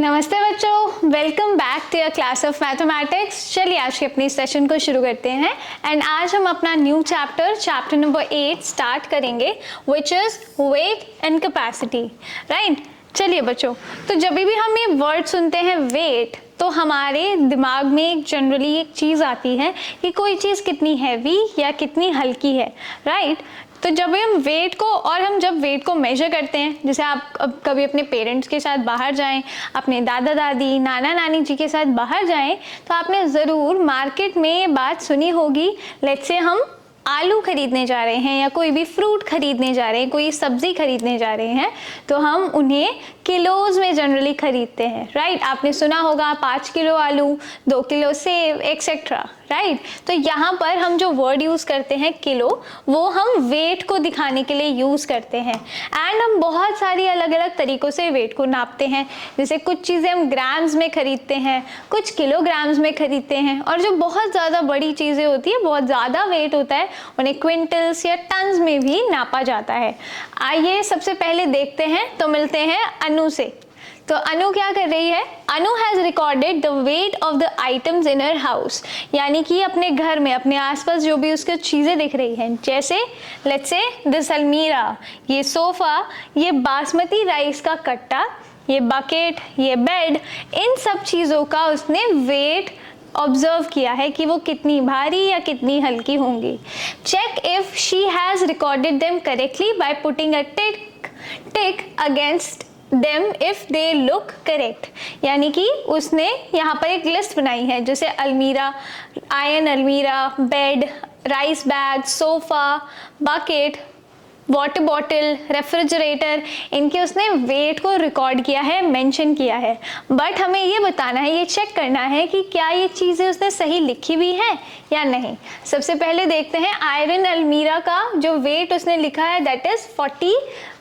नमस्ते बच्चों, welcome back to your class of mathematics. चलिए आज के अपनी सेशन को शुरू करते हैं एंड आज हम अपना न्यू चैप्टर नंबर 8 स्टार्ट करेंगे which is weight and capacity. Right, चलिए बच्चों, तो जब भी हम ये वर्ड सुनते हैं वेट, तो हमारे दिमाग में एक जनरली एक चीज़ आती है कि कोई चीज़ कितनी हैवी या कितनी हल्की है। राइट, तो जब हम वेट को हम जब वेट को मेजर करते हैं, जैसे आप कभी अपने पेरेंट्स के साथ बाहर जाएं, अपने दादा दादी नाना नानी जी के साथ बाहर जाएं, तो आपने ज़रूर मार्केट में ये बात सुनी होगी। लेट्स से हम आलू खरीदने जा रहे हैं या कोई भी फ्रूट खरीदने जा रहे हैं, कोई सब्जी खरीदने जा रहे हैं, तो हम उन्हें किलोज में जनरली खरीदते हैं। राइट, आपने सुना होगा 5 किलो आलू, 2 किलो सेब एक्सेट्रा। राइट, तो यहाँ पर हम जो वर्ड यूज़ करते हैं किलो, वो हम वेट को दिखाने के लिए यूज़ करते हैं एंड हम बहुत सारी अलग अलग तरीक़ों से वेट को नापते हैं। जैसे कुछ चीज़ें हम ग्राम्स में खरीदते हैं, कुछ किलोग्राम्स में खरीदते हैं, और जो बहुत ज़्यादा बड़ी चीज़ें होती है, बहुत ज़्यादा वेट होता है, उन्हें क्विंटल्स या टन्स में भी नापा जाता है। आइए सबसे पहले देखते हैं, तो मिलते हैं अनु से। तो अनु क्या कर रही है? Anu has recorded the weight of the items in her house, यानी कि अपने घर में अपने आसपास जो भी उसके चीज़ें दिख रही हैं, जैसे लेट्स से दिस अलमीरा, ये सोफ़ा, ये बासमती राइस का कट्टा, ये बकेट, ये बेड, इन सब चीज़ों का उसने वेट ऑब्जर्व किया है कि वो कितनी भारी या कितनी हल्की होंगी। Check if she has recorded them correctly by putting a tick against them if they look correct, यानी कि उसने यहाँ पर एक लिस्ट बनाई है, जैसे अलमीरा, आयरन अलमीरा, bed, rice bag, sofa, bucket, water bottle, refrigerator, इनके उसने वेट को रिकॉर्ड किया है, मेंशन किया है। बट हमें ये बताना है, ये चेक करना है कि क्या ये चीज़ें उसने सही लिखी भी है या नहीं। सबसे पहले देखते हैं आयरन अलमीरा का जो वेट उसने लिखा है, दैट इज़ 40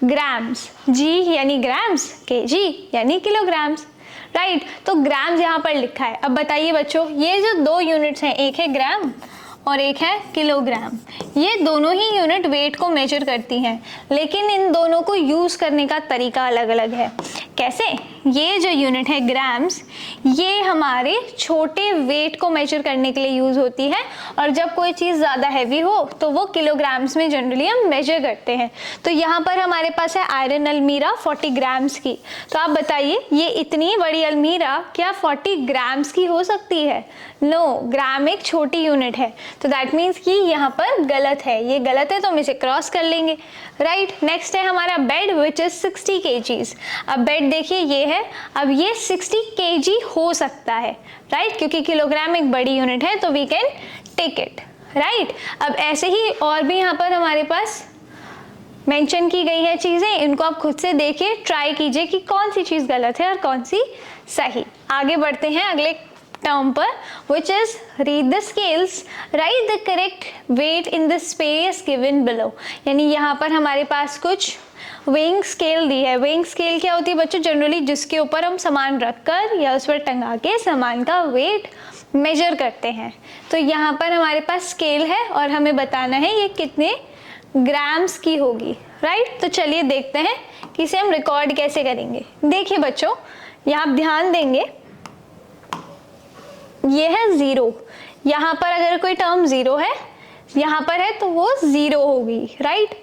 ग्राम्स। जी यानी ग्राम्स, केजी यानी किलोग्राम्स। राइट, तो ग्राम्स यहाँ पर लिखा है। अब बताइए बच्चों, ये जो दो यूनिट्स हैं, एक है ग्राम और एक है किलोग्राम, ये दोनों ही यूनिट वेट को मेजर करती हैं, लेकिन इन दोनों को यूज़ करने का तरीका अलग अलग है। कैसे? ये जो यूनिट है ग्राम्स, ये हमारे छोटे वेट को मेजर करने के लिए यूज़ होती है, और जब कोई चीज़ ज़्यादा हैवी हो तो वो किलोग्राम्स में जनरली हम मेजर करते हैं। तो यहाँ पर हमारे पास है आयरन अलमीरा 40 ग्राम्स की। तो आप बताइए, ये इतनी बड़ी अलमीरा क्या 40 ग्राम्स की हो सकती है? नो, ग्राम एक छोटी यूनिट है, तो दैट मीन्स कि यहाँ पर गलत है। ये गलत है तो हम इसे क्रॉस कर लेंगे। राइट, नेक्स्ट है हमारा बेड विच इज़ 60 kgs। अब बेड देखिए ये है, अब ये 60 kg हो सकता है। राइट, क्योंकि किलोग्राम एक बड़ी यूनिट है, तो we can take it. Right, अब ऐसे ही और भी यहाँ पर हमारे पास मेंशन की गई है चीज़ें, इनको आप खुद से देखिए, ट्राई कीजिए कि कौन सी चीज़ गलत है और कौन सी सही। आगे बढ़ते हैं अगले टर्म पर, which is read the scales, write the correct weight in the space given below। यानी यहाँ पर हमारे पास कुछ वेइंग स्केल दी है। वेइंग स्केल क्या होती है बच्चों? जनरली जिसके ऊपर हम सामान रखकर या उस पर टंगा के सामान का वेट मेजर करते हैं। तो यहाँ पर हमारे पास स्केल है और हमें बताना है ये कितने ग्राम्स की होगी। राइट, तो चलिए देखते हैं कि इसे हम रिकॉर्ड कैसे करेंगे। देखिए बच्चों, यहाँ आप ध्यान देंगे, ये है 0। यहाँ पर अगर कोई टर्म 0 है, यहाँ पर है, तो वो 0 होगी। राइट,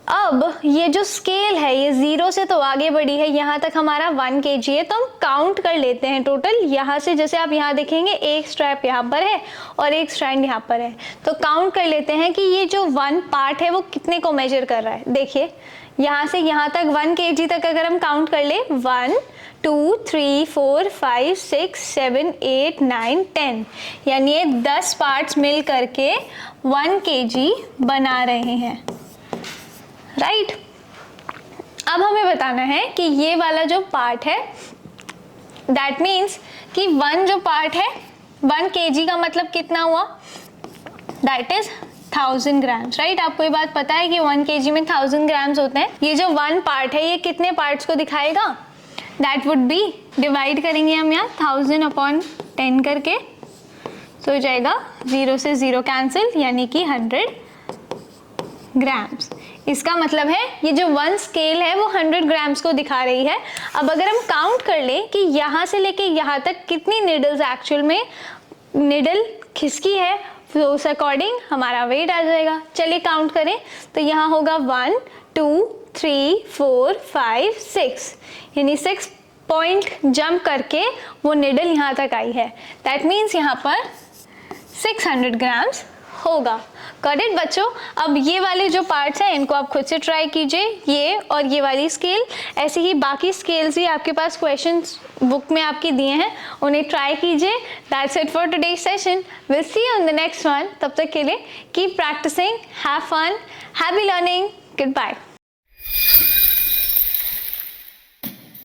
अब ये जो स्केल है ये 0 से तो आगे बढ़ी है, यहाँ तक हमारा 1 kg है, तो हम काउंट कर लेते हैं टोटल। यहाँ से जैसे आप यहाँ देखेंगे, एक स्ट्रैप यहाँ पर है और एक स्ट्रैंड यहाँ पर है, तो काउंट कर लेते हैं कि ये जो 1 पार्ट है वो कितने को मेजर कर रहा है। देखिए, यहाँ से यहाँ तक 1 kg तक अगर हम काउंट कर ले, 1 2 3 4 5 6 7 8 9 10, यानी ये 10 पार्ट्स मिल करके 1 kg बना रहे हैं। राइट, अब हमें बताना है कि ये वाला जो पार्ट है, दैट मीन्स कि 1 जो पार्ट है, 1 kg का मतलब कितना हुआ? That is 1000 grams. राइट, आपको ये बात पता है कि 1 kg में 1000 ग्राम्स होते हैं। ये जो 1 पार्ट है, ये कितने पार्ट्स को दिखाएगा? दैट वुड बी, डिवाइड करेंगे हम यहाँ 1000/10 करके, तो हो जाएगा 0 से 0 कैंसिल, यानी कि 100 ग्राम्स। इसका मतलब है ये जो 1 स्केल है वो 100 ग्राम्स को दिखा रही है। अब अगर हम काउंट कर लें कि यहाँ से लेके यहाँ तक कितनी नीडल्स एक्चुअल में नीडल खिसकी है, तो उस अकॉर्डिंग हमारा वेट आ जाएगा। चलिए काउंट करें, तो यहाँ होगा 1 2 3 4 5 6, यानी 6 पॉइंट जंप करके वो निडल यहाँ तक आई है। दैट मीन्स यहाँ पर 600 ग्राम्स होगा। करेक्ट बच्चों। अब ये वाले जो पार्ट्स हैं इनको आप खुद से ट्राई कीजिए, ये और ये वाली स्केल, ऐसे ही बाकी स्केल्स भी आपके पास क्वेश्चंस बुक में आपके दिए हैं, उन्हें ट्राई कीजिए। That's it for today's session, will see you in the next one. तब तक के लिए keep practising, have fun, happy learning, good bye.